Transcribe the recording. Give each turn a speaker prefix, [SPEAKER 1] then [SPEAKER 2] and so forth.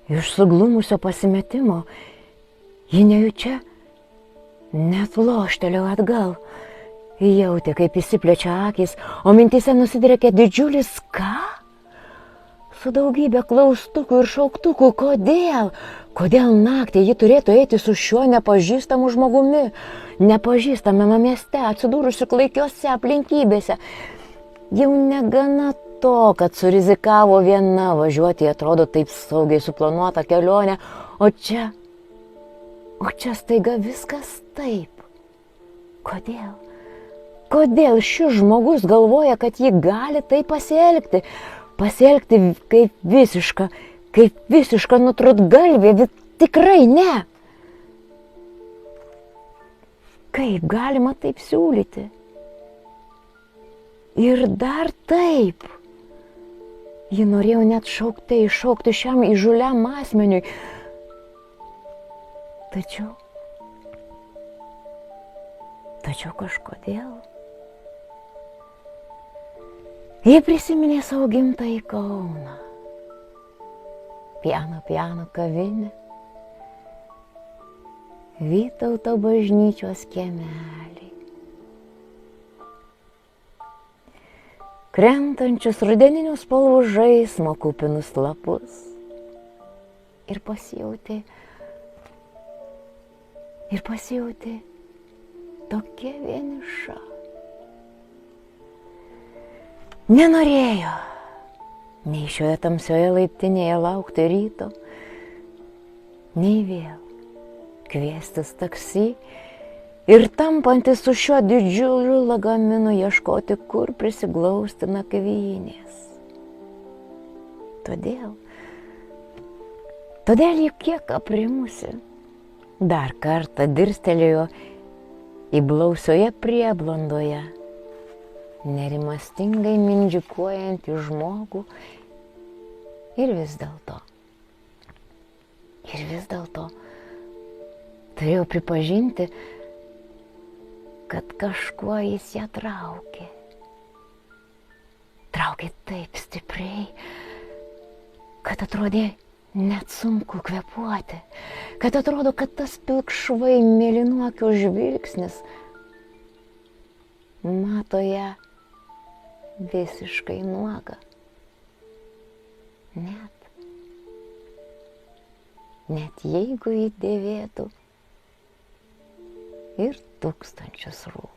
[SPEAKER 1] Iš suglumusio pasimetimo ji nejučia net loštelėjo atgal. Jautė, kaip įsiplečia akys, o mintise nusidrėkė didžiulis ką? Su daugybė klaustukų ir šauktukų. Kodėl? Kodėl naktį ji turėtų eiti su šiuo nepažįstamu žmogumi? Nepažįstamame mieste, atsidūrusi klaikiose aplinkybėse. Jau negana to, kad surizikavo viena važiuoti, atrodo taip saugiai suplanuota kelionė, o čia staiga viskas taip. Kodėl? Kodėl šis žmogus galvoja, kad ji gali taip pasielgti? Pasielgti kaip visiška nutrūtgalvė, tikrai ne. Kaip galima taip siūlyti? Ir dar taip. Ji norėjo net iššaukti šiam įžūliam asmeniui. Tačiau kažkodėl. Ji prisiminė savo gimtąjį Kauną. Piano kavinę. Vytauto bažnyčios kiemelį. Krentančius rudeninių spalvų žaismo kupinus lapus. Ir pasijautė tokia vieniša. Nenorėjo nei šioje tamsioje laiptinėje laukti ryto, nei vėl kviestis taksi ir tampantis su šiuo didžiuliu lagaminu ieškoti, kur prisiglausti nakvynės. Todėl ji kiek aprimusi dar kartą dirstelėjo į blausioje prieblandoje nerimastingai mindžikuojantį žmogų ir vis dėlto turėjau pripažinti, kad kažkuo jis ją traukė. Traukė taip stipriai, kad atrodė net sunku kvėpuoti, kad atrodo, kad tas pilkšvai mėlynų akių žvilgsnis mato ją visiškai nuogą. Net jeigu jį dėvėtų ir 1000 rūbų.